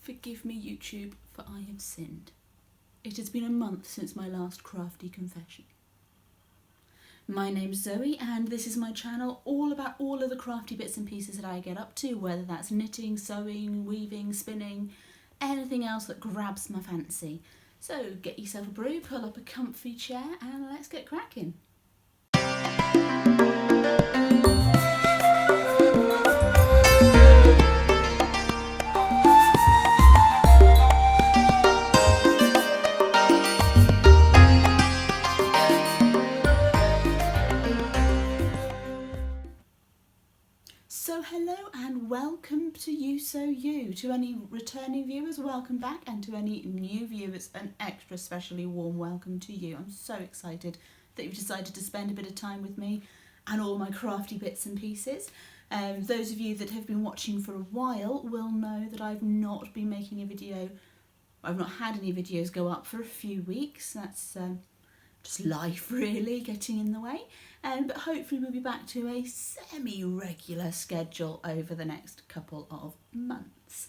Forgive me, YouTube, for I have sinned. It has been a month since my last Crafty Confession. My name's Zoe and this is my channel all about all of the crafty bits and pieces that I get up to, whether that's knitting, sewing, weaving, spinning, anything else that grabs my fancy. So get yourself a brew, pull up a comfy chair and let's get cracking. So hello and welcome to You So You. To any returning viewers, welcome back, and to any new viewers, an extra specially warm welcome to you. I'm so excited that you've decided to spend a bit of time with me and all my crafty bits and pieces. Those of you that have been watching for a while will know that I've not been making a video. I've not had any videos go up for a few weeks. That's just life really getting in the way. But hopefully we'll be back to a semi-regular schedule over the next couple of months.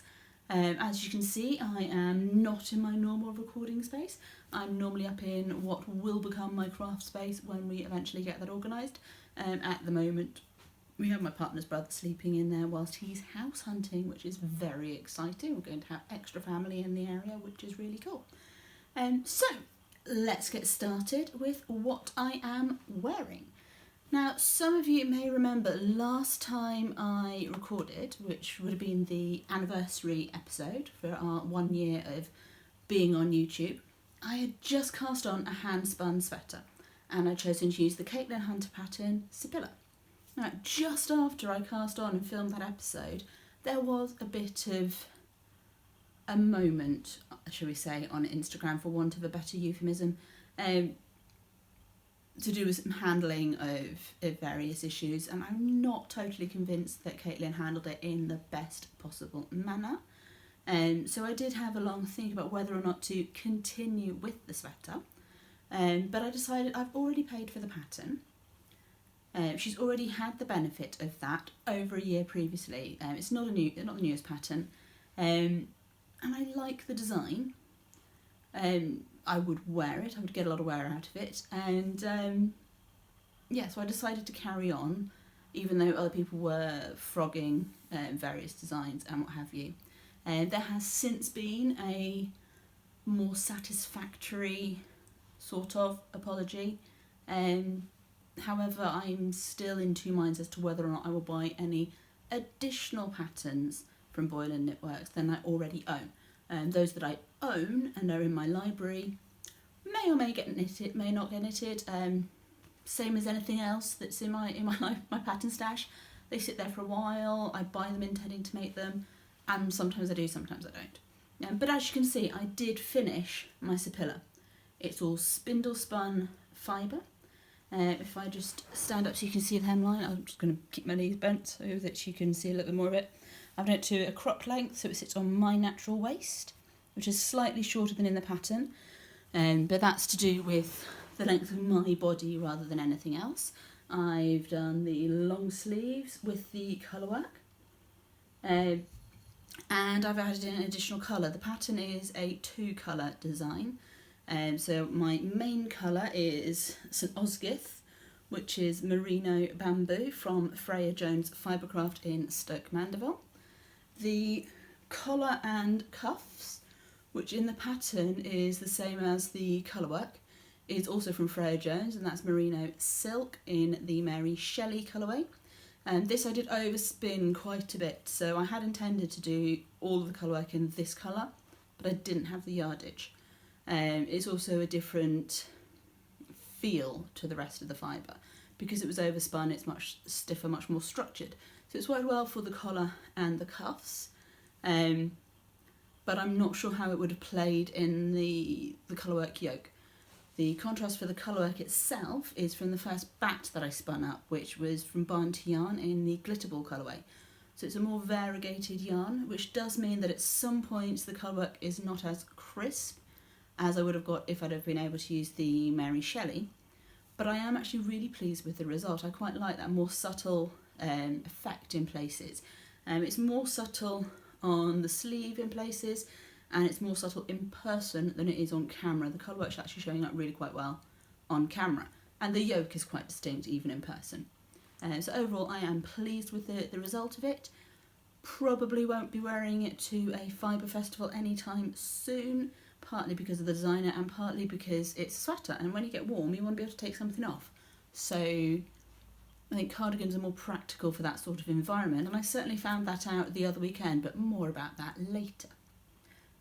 As you can see, I am not in my normal recording space. I'm normally up in what will become my craft space when we eventually get that organised. At the moment, we have my partner's brother sleeping in there whilst he's house hunting, which is very exciting. We're going to have extra family in the area, which is really cool. So let's get started with what I am wearing. Now, some of you may remember last time I recorded, which would have been the anniversary episode for our 1 year of being on YouTube, I had just cast on a handspun sweater and I'd chosen to use the Caitlin Hunter pattern Sipila. Now, just after I cast on and filmed that episode, there was a bit of a moment, shall we say, on Instagram, for want of a better euphemism, to do with some handling of various issues, and I'm not totally convinced that Caitlin handled it in the best possible manner. So I did have a long think about whether or not to continue with the sweater, but I decided I've already paid for the pattern. She's already had the benefit of that over a year previously. It's not the newest pattern, and I like the design. I would wear it, I would get a lot of wear out of it, and yeah, so I decided to carry on, even though other people were frogging various designs and what have you. There has since been a more satisfactory sort of apology. However, I'm still in two minds as to whether or not I will buy any additional patterns from Boylan Knitworks than I already own. Those that I own and are in my library may or may get knitted, may not get knitted. Same as anything else that's in my pattern stash. They sit there for a while. I buy them intending to make them, and sometimes I do, sometimes I don't. But as you can see, I did finish my Sipila. It's all spindle spun fibre. If I just stand up so you can see the hemline, I'm just going to keep my knees bent so that you can see a little bit more of it. I've done it to a crop length, so it sits on my natural waist, which is slightly shorter than in the pattern, but that's to do with the length of my body rather than anything else. I've done the long sleeves with the colour work, and I've added in an additional colour. The pattern is a 2-colour design, so my main colour is St Osgith, which is merino bamboo from Freya Jones Fibrecraft in Stoke Mandeville. The collar and cuffs, which in the pattern is the same as the colour work, is also from Freya Jones, and that's merino silk in the Mary Shelley colourway. And this I did overspin quite a bit, so I had intended to do all of the colour work in this colour, but I didn't have the yardage. It's also a different feel to the rest of the fibre. Because it was overspun, it's much stiffer, much more structured. So it's worked well for the collar and the cuffs, but I'm not sure how it would have played in the colourwork yoke. The contrast for the colourwork itself is from the first bat that I spun up, which was from Barn to Yarn in the Glitterball colourway. So it's a more variegated yarn, which does mean that at some points the colourwork is not as crisp as I would have got if I'd have been able to use the Mary Shelley. But I am actually really pleased with the result. I quite like that more subtle effect in places. It's more subtle on the sleeve in places, and it's more subtle in person than it is on camera. The colour work's actually showing up really quite well on camera, and the yoke is quite distinct even in person. So overall I am pleased with the result of it. Probably won't be wearing it to a fibre festival anytime soon, partly because of the designer and partly because it's a sweater, and when you get warm you want to be able to take something off. So I think cardigans are more practical for that sort of environment, and I certainly found that out the other weekend, but more about that later.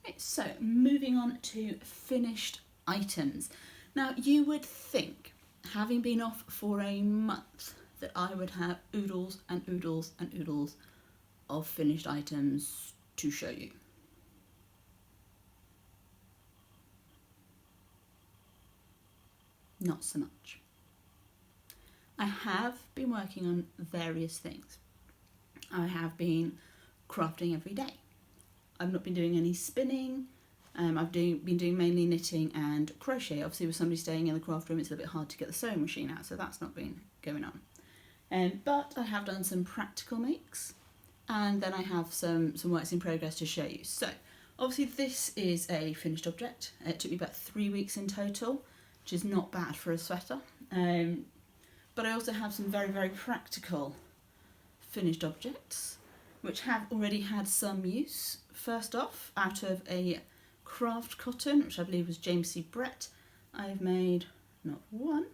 Right, so moving on to finished items. Now you would think, having been off for a month, that I would have oodles and oodles and oodles of finished items to show you. Not so much. I have been working on various things. I have been crafting every day. I've not been doing any spinning. I've been doing mainly knitting and crochet. Obviously with somebody staying in the craft room it's a bit hard to get the sewing machine out, so that's not been going on. But I have done some practical makes, and then I have some works in progress to show you. So obviously this is a finished object. It took me about 3 weeks in total, which is not bad for a sweater. But I also have some very, very practical finished objects which have already had some use. First off, out of a craft cotton, which I believe was James C. Brett, I've made not one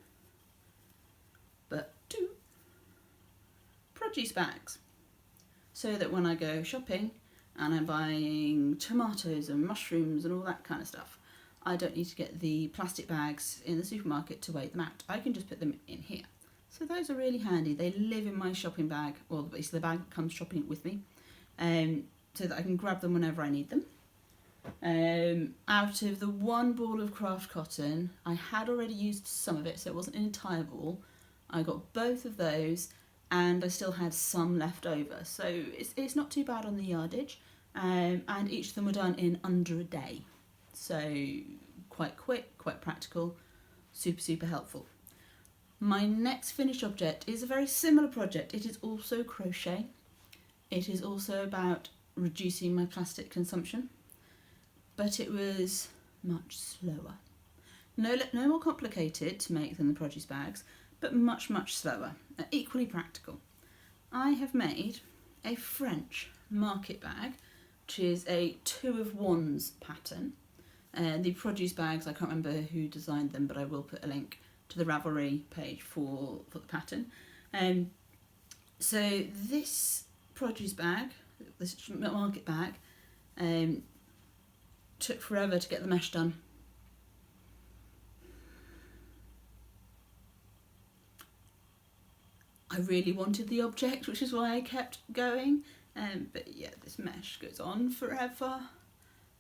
but 2 produce bags, so that when I go shopping and I'm buying tomatoes and mushrooms and all that kind of stuff, I don't need to get the plastic bags in the supermarket to weigh them out. I can just put them in here. So those are really handy. They live in my shopping bag, or basically the bag that comes shopping with me, so that I can grab them whenever I need them. Out of the one ball of craft cotton, I had already used some of it, so it wasn't an entire ball. I got both of those, and I still had some left over, so it's not too bad on the yardage, and each of them were done in under a day, so quite quick, quite practical, super, super helpful. My next finished object is a very similar project. It is also crochet. It is also about reducing my plastic consumption, but it was much slower. No more complicated to make than the produce bags, but much, much slower, equally practical. I have made a French market bag, which is a 2 of wands pattern. The produce bags, I can't remember who designed them, but I will put a link to the Ravelry page for the pattern. So this produce bag, this market bag, took forever to get the mesh done. I really wanted the object, which is why I kept going, but yeah, this mesh goes on forever,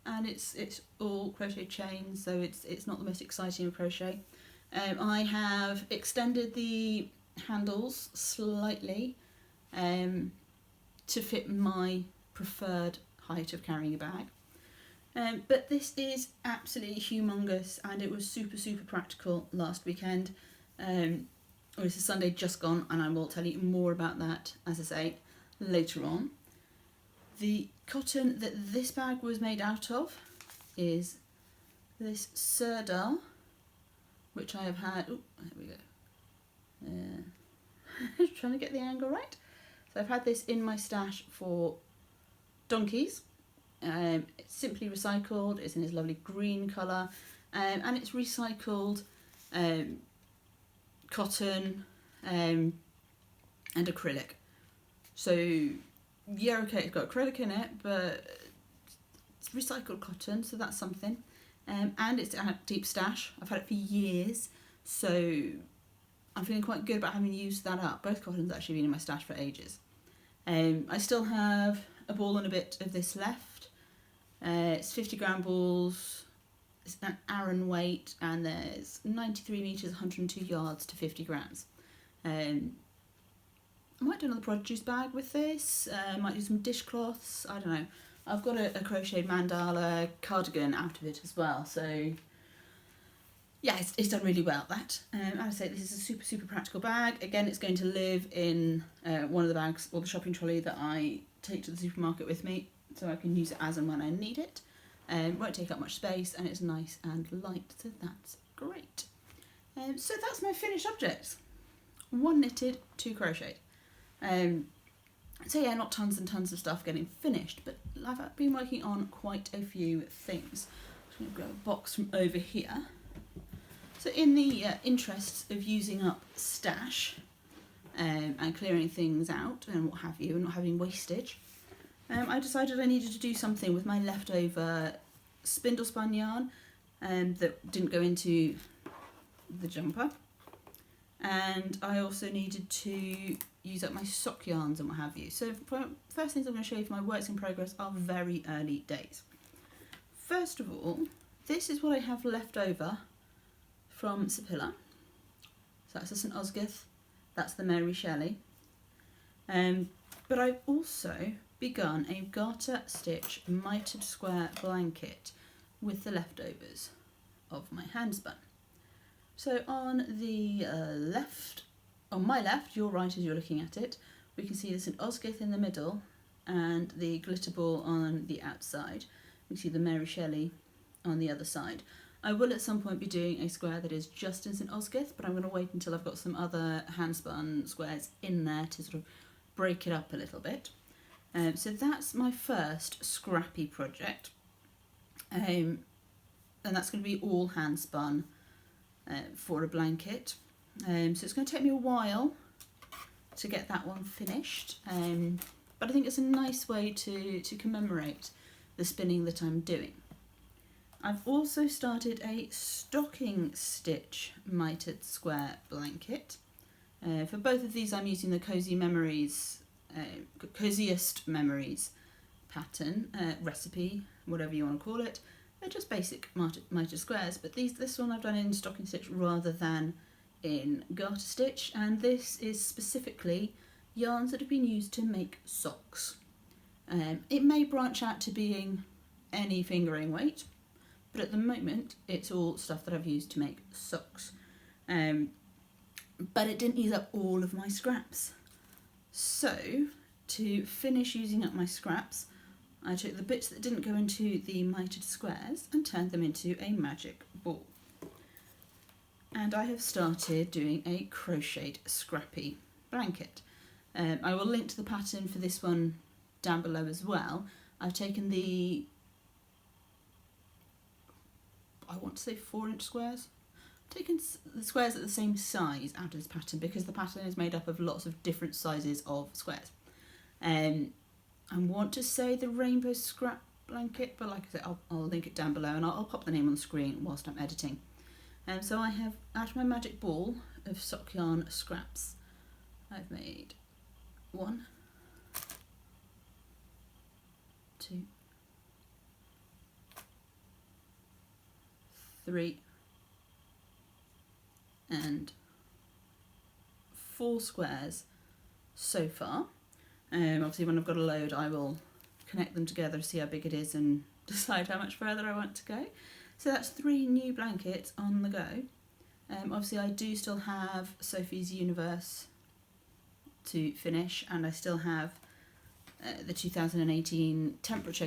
and it's all crochet chain, so it's not the most exciting of crochet. I have extended the handles slightly to fit my preferred height of carrying a bag, but this is absolutely humongous, and it was super, super practical last weekend. This is Sunday just gone, and I will tell you more about that, as I say, later on. The cotton that this bag was made out of is this Serdar, which I have had, oh, there we go, trying to get the angle right. So I've had this in my stash for donkeys. It's simply recycled, it's in this lovely green colour, and it's recycled cotton and acrylic. So yeah, okay, it's got acrylic in it, but it's recycled cotton, so that's something. And it's a deep stash. I've had it for years, so I'm feeling quite good about having used that up. Both cottons actually been in my stash for ages. I still have a ball and a bit of this left. It's 50 gram balls. It's an Aran weight, and there's 93 metres, 102 yards to 50 grams. I might do another produce bag with this. I might do some dishcloths. I don't know. I've got a crocheted mandala cardigan out of it as well, so yeah, it's done really well, that. As I say, this is a super, super practical bag. Again, it's going to live in one of the bags or the shopping trolley that I take to the supermarket with me. so I can use it as and when I need it. Won't take up much space, and it's nice and light, so that's great. So that's my finished objects. 1 knitted, 2 crocheted. So yeah, not tons and tons of stuff getting finished, but I've been working on quite a few things. I'm just going to grab a box from over here. So in the interests of using up stash and clearing things out and what have you, and not having wastage, I decided I needed to do something with my leftover spindle spun yarn that didn't go into the jumper. And I also needed to use up my sock yarns and what have you. So first things I'm going to show you for my works in progress are very early days. First of all, this is what I have left over from Sipila. So that's the St Osgith, that's the Mary Shelley. But I've also begun a garter stitch mitered square blanket with the leftovers of my handspun. So on the left, on my left, your right as you're looking at it, we can see the St Osgith in the middle and the glitter ball on the outside. We see the Mary Shelley on the other side. I will at some point be doing a square that is just in St Osgith, but I'm going to wait until I've got some other handspun squares in there to sort of break it up a little bit. So that's my first scrappy project, and that's going to be all handspun for a blanket. So it's going to take me a while to get that one finished, but I think it's a nice way to commemorate the spinning that I'm doing. I've also started a stocking stitch mitered square blanket. For both of these I'm using the Coziest Memories pattern, recipe, whatever you want to call it. They're just basic mitered squares, but this one I've done in stocking stitch rather than in garter stitch, and this is specifically yarns that have been used to make socks. It may branch out to being any fingering weight, but at the moment it's all stuff that I've used to make socks. But it didn't use up all of my scraps. So to finish using up my scraps, I took the bits that didn't go into the mitered squares and turned them into a magic ball. And I have started doing a crocheted scrappy blanket. I will link to the pattern for this one down below as well. I've taken the, I want to say 4-inch squares. I've taken the squares at the same size out of this pattern because the pattern is made up of lots of different sizes of squares. I want to say the rainbow scrap blanket, but like I said, I'll link it down below, and I'll pop the name on the screen whilst I'm editing. So I have, out of my magic ball of sock yarn scraps, I've made 1, 2, 3, and 4 squares so far. Obviously when I've got a load I will connect them together, see how big it is and decide how much further I want to go. So that's 3 new blankets on the go. Obviously I do still have Sophie's Universe to finish, and I still have the 2018 temperature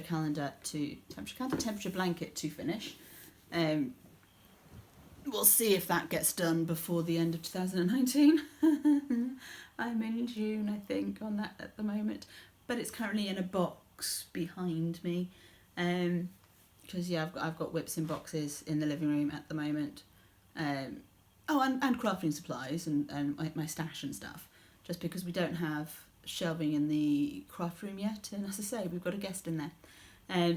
blanket to finish. We'll see if that gets done before the end of 2019. I'm in June, I think, on that at the moment, but it's currently in a box behind me, because yeah, I've got whips in boxes in the living room at the moment. And crafting supplies and my stash and stuff, just because we don't have shelving in the craft room yet, and as I say, we've got a guest in there.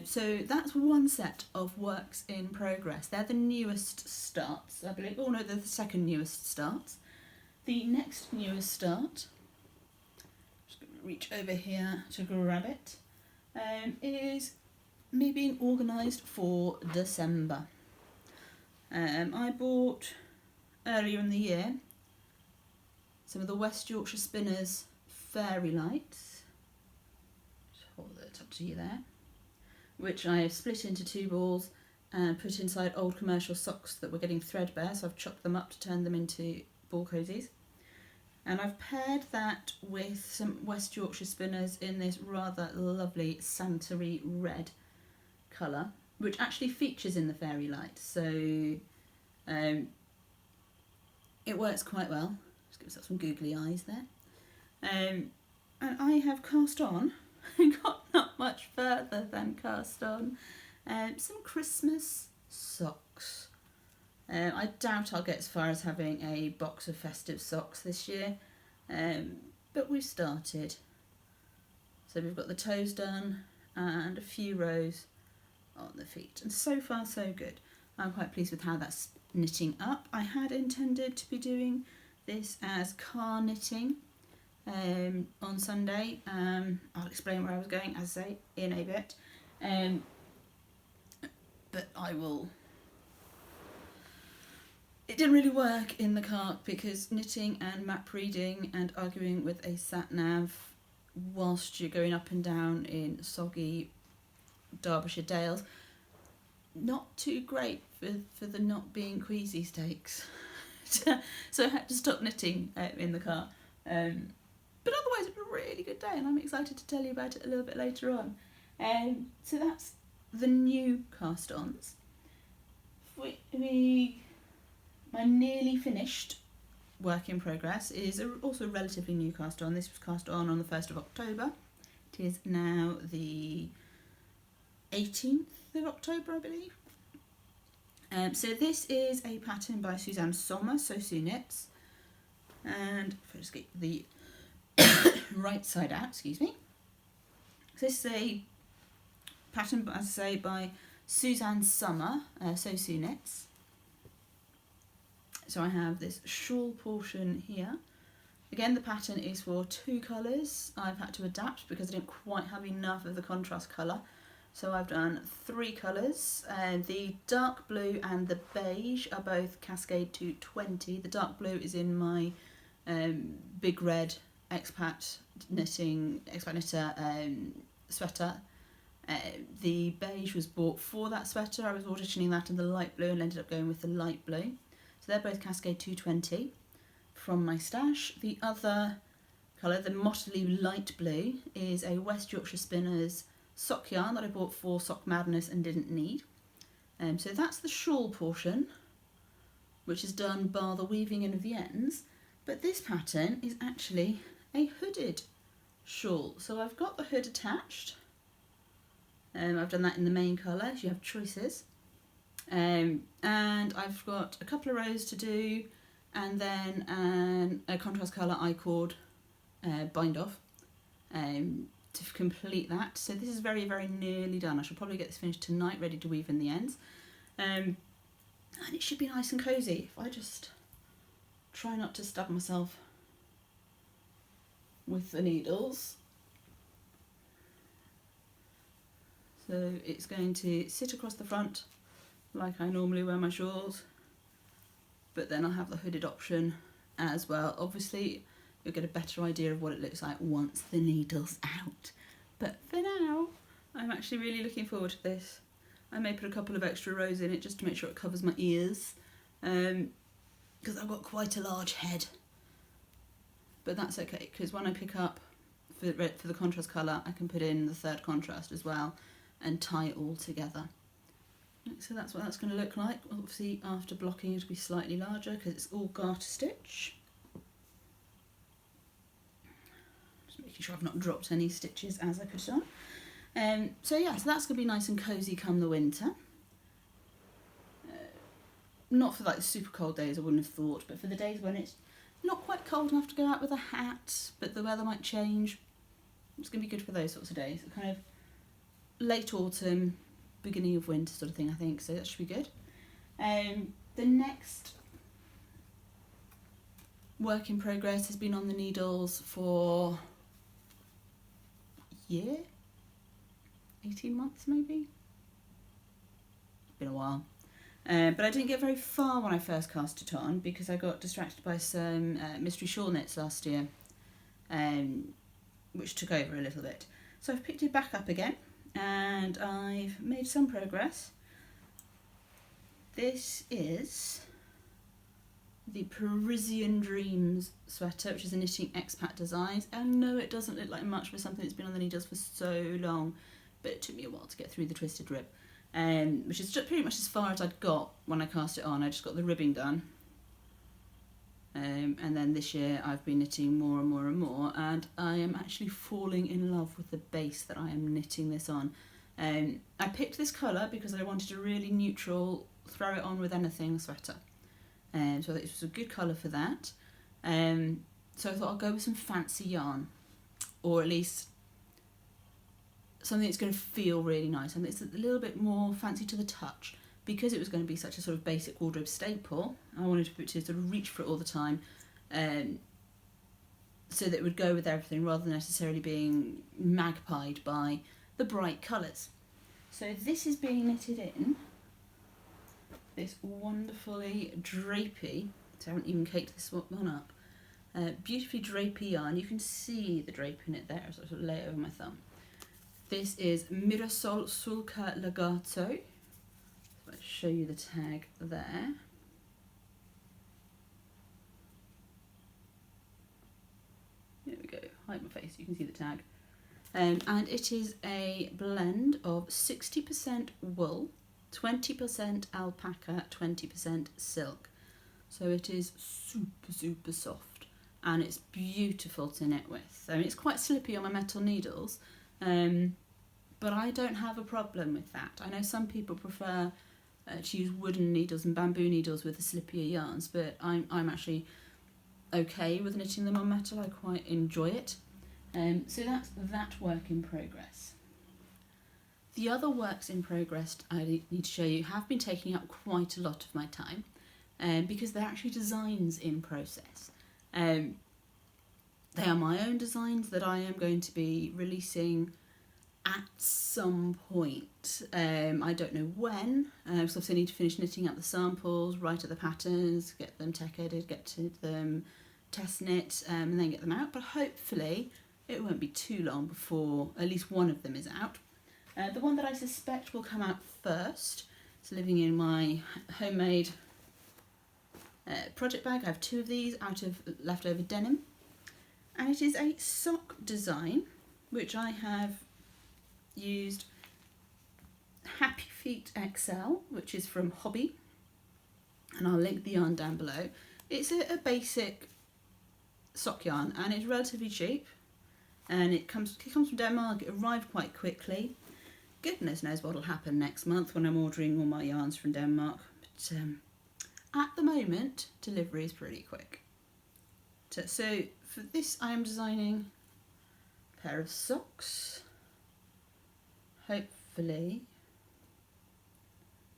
So that's one set of works in progress. They're the newest starts, I believe. Oh no, they're the second newest starts. The next newest start, just going to reach over here to grab it, is me being organised for December. I bought earlier in the year some of the West Yorkshire Spinners Fairy Lights. Just hold it up to you there. Which I have split into 2 balls and put inside old commercial socks that were getting threadbare, so I've chopped them up to turn them into ball cozies. And I've paired that with some West Yorkshire spinners in this rather lovely Santory red colour, which actually features in the fairy light, so it works quite well. Just give myself some googly eyes there. And I have cast on, got not much further than cast on, some Christmas socks. I doubt I'll get as far as having a box of festive socks this year, but we've started. So we've got the toes done and a few rows on the feet, and so far so good. I'm quite pleased with how that's knitting up. I had intended to be doing this as car knitting on Sunday. I'll explain where I was going, as I say, in a bit, but I will. It didn't really work in the car because knitting and map reading and arguing with a sat-nav whilst you're going up and down in soggy Derbyshire dales, not too great for the not being queasy stakes. So I had to stop knitting in the car. But otherwise it was a really good day, and I'm excited to tell you about it a little bit later on. So that's the new cast-ons. My nearly finished work in progress is also a relatively new cast-on. This was cast on the 1st of October. It is now the 18th of October, I believe. So this is a pattern by Suzanne Sommer, So Sue Knits. And if I just get the right side out, excuse me. So this is a pattern, as I say, by Suzanne Sommer, So Sue Knits. So I have this shawl portion here. Again, the pattern is for 2 colours. I've had to adapt because I didn't quite have enough of the contrast colour. So I've done 3 colours. The dark blue and the beige are both Cascade 220. The dark blue is in my big red expat knitter sweater. The beige was bought for that sweater. I was auditioning that in the light blue and ended up going with the light blue. So they're both Cascade 220 from my stash. The other colour, the mottily light blue, is a West Yorkshire Spinners sock yarn that I bought for Sock Madness and didn't need. So that's the shawl portion, which is done bar the weaving in of the ends. But this pattern is actually a hooded shawl. So I've got the hood attached. I've done that in the main colour, so you have choices. And I've got a couple of rows to do, and then a contrast colour I called bind off to complete that. So this is very, very nearly done. I shall probably get this finished tonight, ready to weave in the ends. And it should be nice and cosy if I just try not to stab myself with the needles. So it's going to sit across the front like I normally wear my shawls, but then I'll have the hooded option as well. Obviously you'll get a better idea of what it looks like once the needle's out, but for now I'm actually really looking forward to this. I may put a couple of extra rows in it just to make sure it covers my ears, because I've got quite a large head, but that's okay because when I pick up for the contrast colour I can put in the 3rd contrast as well and tie it all together. So that's what that's going to look like. Obviously after blocking it'll be slightly larger because it's all garter stitch. Just making sure I've not dropped any stitches as I put it on. So yeah, so that's going to be nice and cosy come the winter. Not for like the super cold days I wouldn't have thought, but for the days when it's not quite cold enough to go out with a hat, but the weather might change, it's going to be good for those sorts of days. Kind of late autumn, beginning of winter sort of thing, I think, so that should be good. The next work in progress has been on the needles for a year, 18 months maybe, been a while. But I didn't get very far when I first cast it on because I got distracted by some mystery shawl knits last year, which took over a little bit. So I've picked it back up again and I've made some progress. This is the Parisian Dreams sweater, which is a Knitting Expat Designs. And no, it doesn't look like much for something that's been on the needles for so long, but it took me a while to get through the twisted rib, which is just pretty much as far as I'd got when I cast it on. I just got the ribbing done. And then this year I've been knitting more and more and more, and I am actually falling in love with the base that I am knitting this on. I picked this colour because I wanted a really neutral, throw it on with anything sweater. So I thought this was a good colour for that. So I thought I'll go with some fancy yarn, or at least something that's going to feel really nice, and it's a little bit more fancy to the touch. Because it was going to be such a sort of basic wardrobe staple, I wanted to sort of reach for it all the time, so that it would go with everything rather than necessarily being magpied by the bright colours. So this is being knitted in this wonderfully drapey, so I haven't even caked this one up, beautifully drapey yarn. You can see the drape in it there, so I sort of lay it over my thumb. This is Mirasol Sulca Legato. Let's show you the tag there. There we go, hide my face, you can see the tag. And it is a blend of 60% wool, 20% alpaca, 20% silk. So it is super, super soft, and it's beautiful to knit with. I mean, it's quite slippy on my metal needles, but I don't have a problem with that. I know some people prefer to use wooden needles and bamboo needles with the slippier yarns, but I'm actually okay with knitting them on metal. I quite enjoy it. So that's that work in progress. The other works in progress I need to show you have been taking up quite a lot of my time, because they're actually designs in process. They are my own designs that I am going to be releasing at some point. I don't know when, because obviously I need to finish knitting up the samples, write up the patterns, get them tech edited, get to them test knit, and then get them out. But hopefully it won't be too long before at least one of them is out. The one that I suspect will come out first is living in my homemade project bag. I have two of these out of leftover denim, and it is a sock design which I have used Happy Feet XL, which is from Hobby, and I'll link the yarn down below. It's a basic sock yarn, and it's relatively cheap, and it comes from Denmark. It arrived quite quickly. Goodness knows what will happen next month when I'm ordering all my yarns from Denmark, but at the moment delivery is pretty quick. So for this I am designing a pair of socks. Hopefully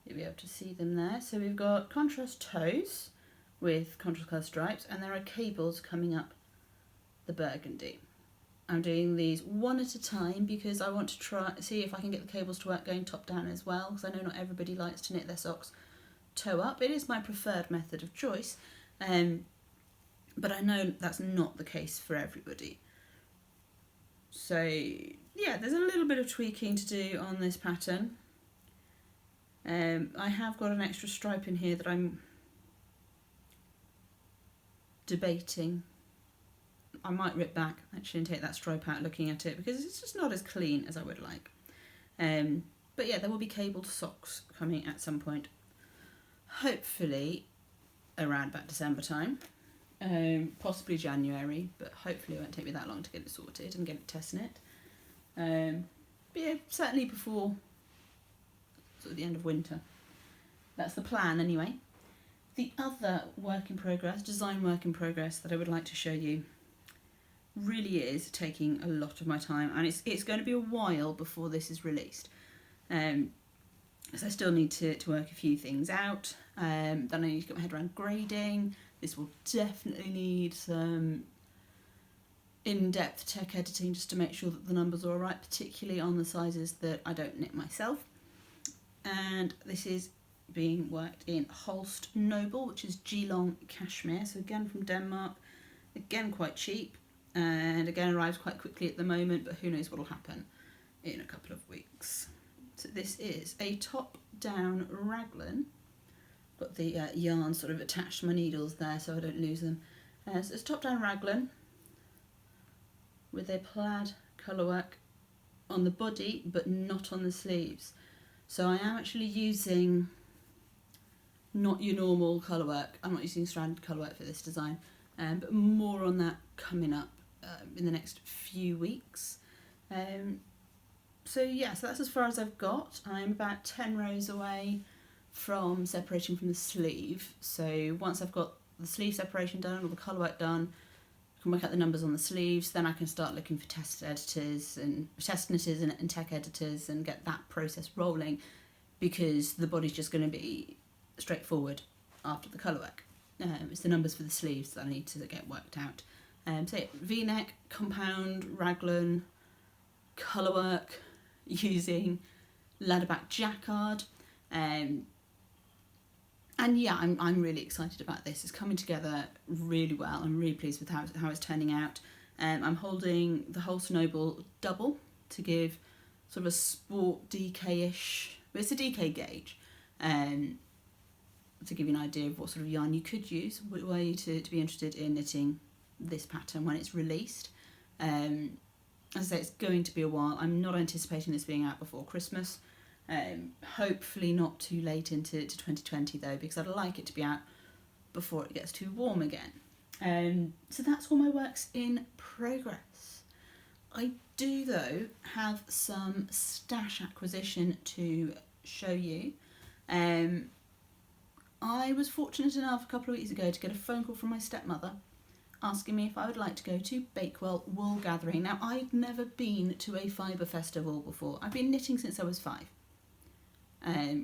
you'll be able to see them there. So we've got contrast toes with contrast colour stripes, and there are cables coming up the burgundy. I'm doing these one at a time because I want to see if I can get the cables to work going top down as well, because I know not everybody likes to knit their socks toe up. It is my preferred method of choice, but I know that's not the case for everybody. So yeah, there's a little bit of tweaking to do on this pattern. I have got an extra stripe in here that I'm debating. I might rip back actually and take that stripe out looking at it, because it's just not as clean as I would like. But yeah, there will be cabled socks coming at some point, hopefully around about December time, possibly January, but hopefully it won't take me that long to get it sorted and get it test knit. But yeah, certainly before sort of the end of winter. That's the plan anyway. The other work in progress, design work in progress that I would like to show you, really is taking a lot of my time, and it's going to be a while before this is released. So I still need to work a few things out. Then I need to get my head around grading. This will definitely need some in-depth tech editing just to make sure that the numbers are all right, particularly on the sizes that I don't knit myself. And this is being worked in Holst Noble, which is Geelong cashmere, so again from Denmark, again quite cheap, and again arrives quite quickly at the moment, but who knows what will happen in a couple of weeks. So this is a top-down raglan, got the yarn sort of attached to my needles there so I don't lose them. So it's top down raglan with a plaid colourwork on the body but not on the sleeves. So I am actually using not your normal colourwork. I'm not using stranded colourwork for this design, but more on that coming up in the next few weeks. So yeah, so that's as far as I've got. I'm about 10 rows away from separating from the sleeve. So once I've got the sleeve separation done, or the colourwork done, I can work out the numbers on the sleeves, then I can start looking for test editors and test knitters and tech editors and get that process rolling, because the body's just going to be straightforward after the colourwork. It's the numbers for the sleeves that I need to get worked out. So yeah, V-neck, compound, raglan, colourwork using ladderback jacquard. And yeah, I'm really excited about this. It's coming together really well. I'm really pleased with how it's turning out. I'm holding the Holster Noble double to give sort of a sport DK-ish, but it's a DK gauge, to give you an idea of what sort of yarn you could use were you to be interested in knitting this pattern when it's released. As I say, it's going to be a while. I'm not anticipating this being out before Christmas. Hopefully not too late into 2020 though, because I'd like it to be out before it gets too warm again. So that's all my works in progress. I do though have some stash acquisition to show you. I was fortunate enough a couple of weeks ago to get a phone call from my stepmother asking me if I would like to go to Bakewell wool gathering. Now, I'd never been to a fibre festival before. I've been knitting since I was 5.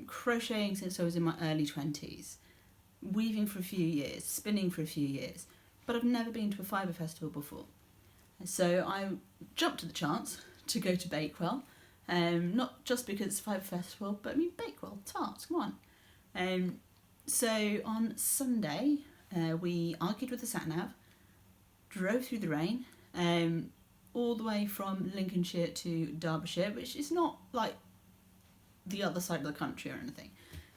Crocheting since I was in my early 20s, weaving for a few years, spinning for a few years, but I've never been to a fibre festival before. So I jumped at the chance to go to Bakewell, not just because it's a fibre festival, but I mean Bakewell, tarts, come on. So on Sunday, we argued with the sat-nav, drove through the rain, all the way from Lincolnshire to Derbyshire, which is not like the other side of the country or anything.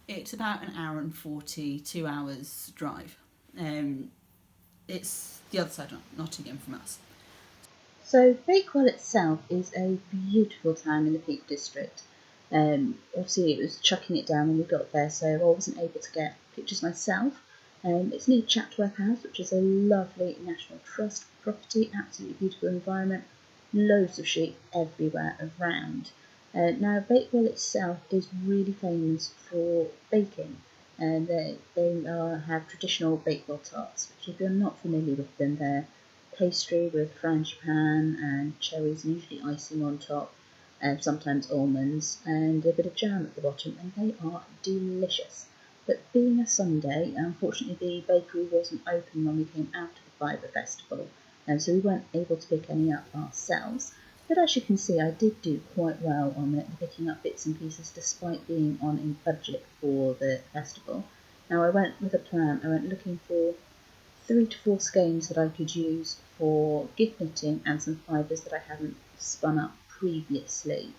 It's about an hour and 40, 2 hours drive. It's the other side of Nottingham from us. So Bakewell itself is a beautiful town in the Peak District. Obviously it was chucking it down when we got there, so I wasn't able to get pictures myself. It's near Chatsworth House, which is a lovely National Trust property, absolutely beautiful environment, loads of sheep everywhere around. Now Bakewell itself is really famous for baking, and they have traditional Bakewell tarts, which if you're not familiar with them, they're pastry with frangipane and cherries, usually icing on top, and sometimes almonds, and a bit of jam at the bottom, and they are delicious. But being a Sunday, unfortunately the bakery wasn't open when we came out of the Fibre Festival, and so we weren't able to pick any up ourselves. But as you can see, I did do quite well on it, picking up bits and pieces despite being on a budget for the festival. Now I went with a plan. I went looking for 3 to 4 skeins that I could use for gift knitting and some fibres that I hadn't spun up previously.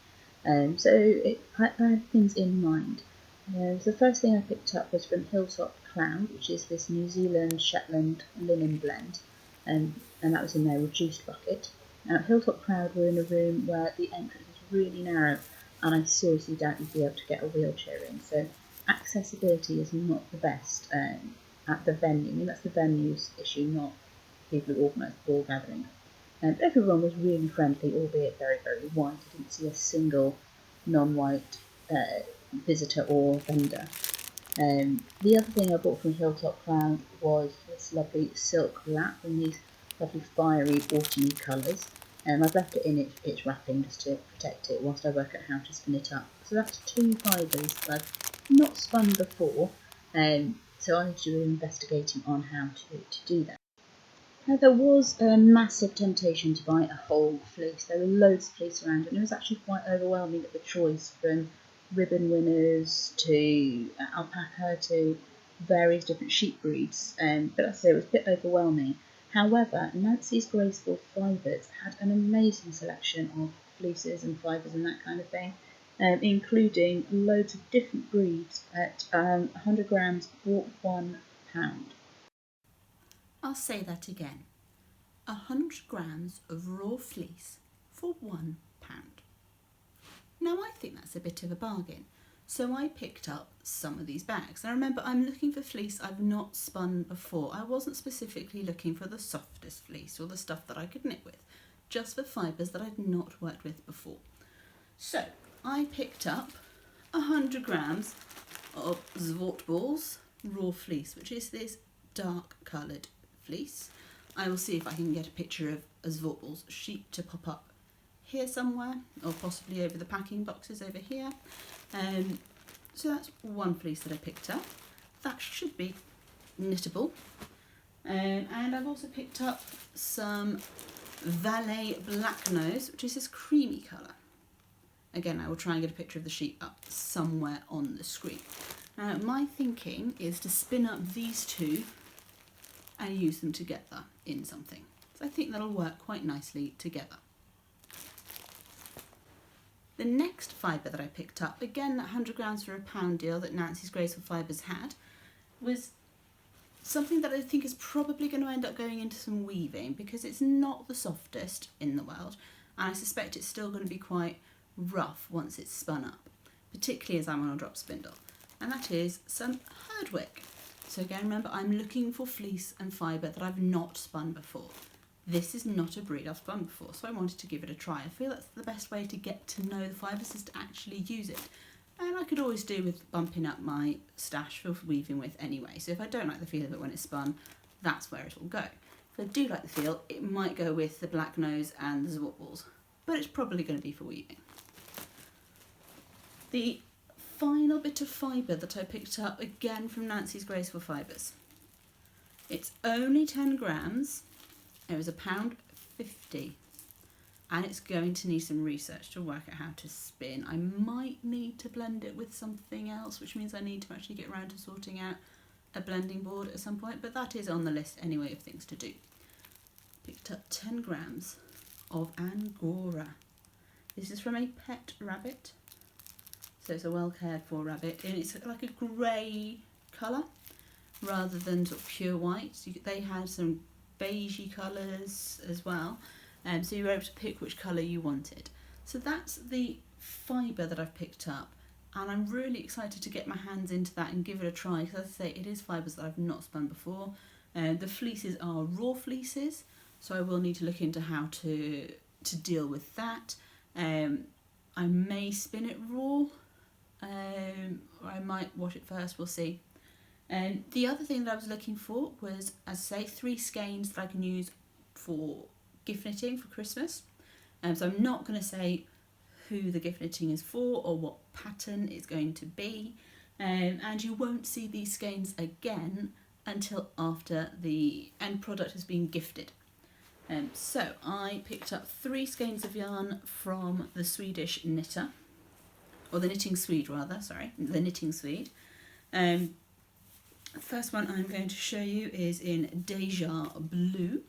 So I had things in mind. The first thing I picked up was from Hilltop Cloud, which is this New Zealand Shetland linen blend, and that was in their reduced bucket. Now at Hilltop Cloud we're in a room where the entrance is really narrow, and I seriously doubt you'd be able to get a wheelchair in, so accessibility is not the best at the venue. I mean, that's the venue's issue, not people who organise the ball gathering. Everyone was really friendly, albeit very, very white. I didn't see a single non-white visitor or vendor. The other thing I bought from Hilltop Cloud was this lovely silk wrap in these lovely fiery autumny colours. I've left it in its wrapping just to protect it whilst I work out how to spin it up. So that's 2 fibres that I've not spun before, so I need to do investigating on how to do that. Now there was a massive temptation to buy a whole fleece. There were loads of fleece around, and it was actually quite overwhelming at the choice, from ribbon winners to alpaca to various different sheep breeds. But as I say, it was a bit overwhelming. However, Nancy's Graceful Fibres had an amazing selection of fleeces and fibres and that kind of thing. including loads of different breeds at 100 grams for £1. I'll say that again. 100 grams of raw fleece for £1. Now I think that's a bit of a bargain. So I picked up some of these bags. And remember, I'm looking for fleece I've not spun before. I wasn't specifically looking for the softest fleece or the stuff that I could knit with, just for fibres that I'd not worked with before. So I picked up 100 grams of Zwartballs raw fleece, which is this dark coloured fleece. I will see if I can get a picture of a Zwartballs sheet to pop up here somewhere, or possibly over the packing boxes over here. So that's one fleece that I picked up. That should be knittable. And I've also picked up some Valet Black Nose, which is this creamy colour. Again, I will try and get a picture of the sheet up somewhere on the screen. Now, my thinking is to spin up these two and use them together in something. So I think that'll work quite nicely together. The next fibre that I picked up, again that 100 grams for £1 deal that Nancy's Graceful Fibres had, was something that I think is probably going to end up going into some weaving because it's not the softest in the world, and I suspect it's still going to be quite rough once it's spun up, particularly as I'm on a drop spindle, and that is some Herdwick. So again, remember, I'm looking for fleece and fibre that I've not spun before. This is not a breed I've spun before, so I wanted to give it a try. I feel that's the best way to get to know the fibres, is to actually use it. And I could always do with bumping up my stash for weaving with anyway. So if I don't like the feel of it when it's spun, that's where it will go. If I do like the feel, it might go with the Black Nose and the Zwartballs, but it's probably going to be for weaving. The final bit of fibre that I picked up, again from Nancy's Graceful Fibres. It's only 10 grams. It was £1.50, and it's going to need some research to work out how to spin. I might need to blend it with something else, which means I need to actually get around to sorting out a blending board at some point, but that is on the list anyway of things to do. Picked up 10 grams of Angora. This is from a pet rabbit, so it's a well cared for rabbit, and it's like a grey colour rather than sort of pure white. So they had some beigey colours as well, so you were able to pick which colour you wanted. So that's the fibre that I've picked up, and I'm really excited to get my hands into that and give it a try, because as I say, it is fibres that I've not spun before. The fleeces are raw fleeces, so I will need to look into how to deal with that. I may spin it raw, or I might wash it first, we'll see. The other thing that I was looking for was, as I say, 3 skeins that I can use for gift knitting for Christmas. So I'm not going to say who the gift knitting is for or what pattern it's going to be. And you won't see these skeins again until after the end product has been gifted. So I picked up 3 skeins of yarn from the Swedish knitter, or the Knitting Swede rather, sorry, the Knitting Swede. The first one I'm going to show you is in Deja Blue.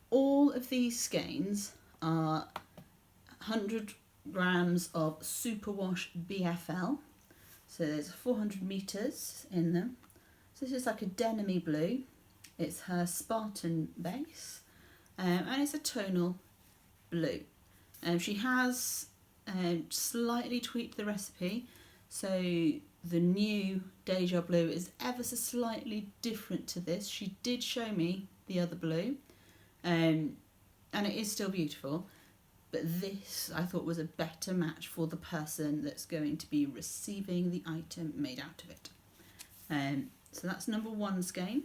All of these skeins are 100 grams of superwash BFL. So there's 400 metres in them. So this is like a denim-y blue. It's her Spartan base, and it's a tonal blue. She has slightly tweaked the recipe, so the new Deja Blue is ever so slightly different to this. She did show me the other blue, and it is still beautiful, but this I thought was a better match for the person that's going to be receiving the item made out of it. So that's number 1 skein.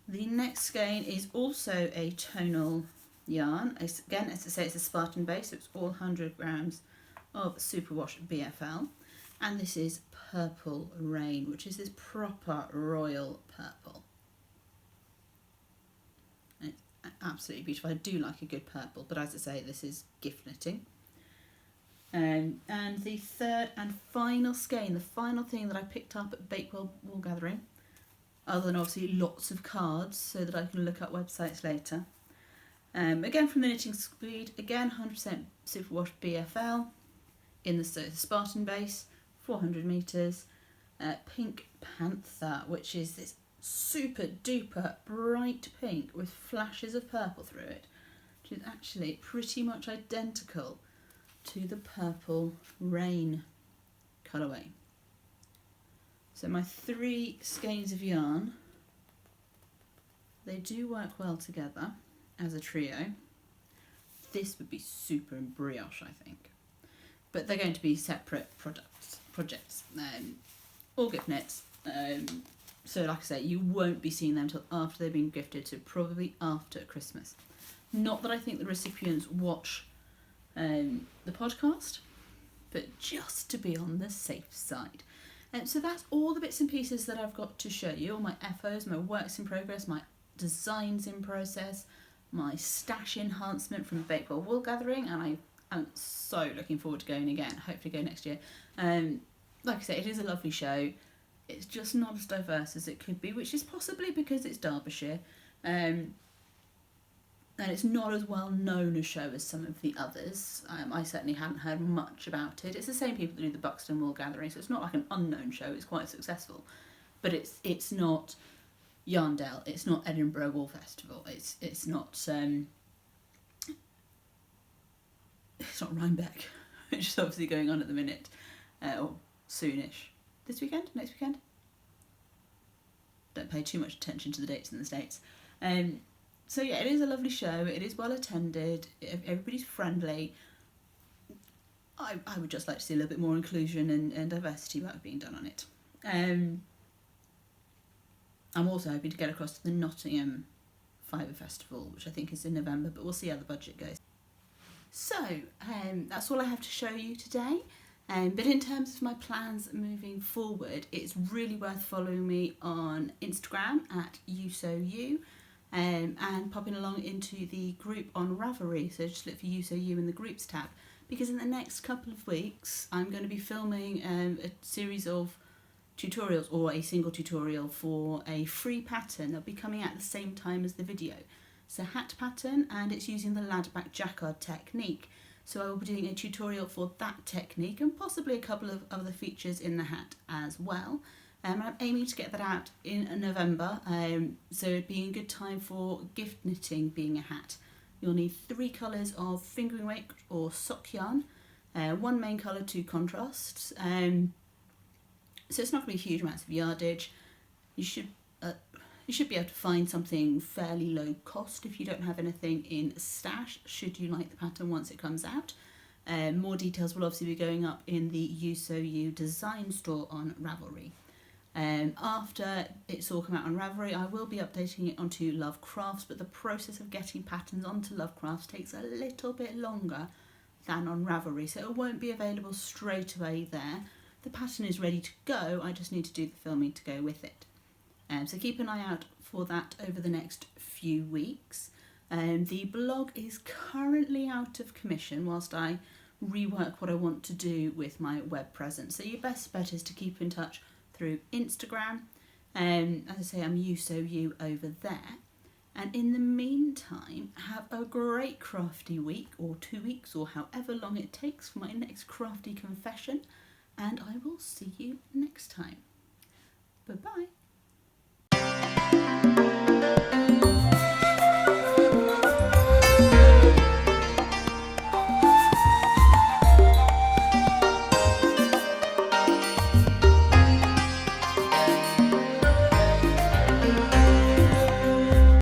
The next skein is also a tonal yarn. Again, as I say, it's a Spartan base, so it's all 100 grams of superwash BFL. And this is Purple Rain, which is this proper royal purple. And it's absolutely beautiful. I do like a good purple, but as I say, this is gift knitting. And the third and final skein, the final thing that I picked up at Bakewell Wool Gathering, other than obviously lots of cards so that I can look up websites later. Again from the Knitting Swede, again 100% superwash BFL. in the Spartan base, 400 metres. Pink Panther, which is this super duper bright pink with flashes of purple through it, which is actually pretty much identical to the Purple Rain colourway. So my 3 skeins of yarn, they do work well together as a trio. This would be super in brioche, I think, but they're going to be separate projects. All gift knits, so like I say, you won't be seeing them until after they've been gifted, so probably after Christmas. Not that I think the recipients watch the podcast, but just to be on the safe side. So that's all the bits and pieces that I've got to show you, all my FOs, my works in progress, my designs in process, my stash enhancement from the Bakewell Wool Gathering, and I'm so looking forward to going again, hopefully go next year. Like I say, it is a lovely show. It's just not as diverse as it could be, which is possibly because it's Derbyshire. And it's not as well known a show as some of the others. I certainly hadn't heard much about it. It's the same people that do the Buxton Wool Gathering, so it's not like an unknown show. It's quite successful. But it's not Yarndale. It's not Edinburgh Wool Festival. It's not Rhinebeck, which is obviously going on at the minute, or soonish. This weekend? Next weekend? Don't pay too much attention to the dates in the States. So yeah, it is a lovely show. It is well attended. Everybody's friendly. I would just like to see a little bit more inclusion and diversity work being done on it. I'm also hoping to get across to the Nottingham Fibre Festival, which I think is in November, but we'll see how the budget goes. So that's all I have to show you today. But in terms of my plans moving forward, it's really worth following me on Instagram at YouSewYou, and popping along into the group on Ravelry. So just look for YouSewYou in the groups tab, because in the next couple of weeks I'm going to be filming a series of tutorials, or a single tutorial for a free pattern that'll be coming out at the same time as the video. It's a hat pattern, and it's using the ladback jacquard technique. So I will be doing a tutorial for that technique, and possibly a couple of other features in the hat as well. I'm aiming to get that out in November, so it'd be a good time for gift knitting being a hat. You'll need 3 colours of fingering weight or sock yarn, 1 main colour, 2 contrasts. So it's not going to be huge amounts of yardage. You should be able to find something fairly low cost if you don't have anything in stash, should you like the pattern once it comes out. More details will obviously be going up in the YouSewYou design store on Ravelry. After it's all come out on Ravelry, I will be updating it onto Love Crafts, but the process of getting patterns onto Love Crafts takes a little bit longer than on Ravelry, so it won't be available straight away there. The pattern is ready to go, I just need to do the filming to go with it. So keep an eye out for that over the next few weeks. The blog is currently out of commission whilst I rework what I want to do with my web presence. So your best bet is to keep in touch through Instagram. As I say, I'm YouSewYou over there. And in the meantime, have a great crafty week, or 2 weeks, or however long it takes for my next Crafty Confession. And I will see you next time. Bye-bye.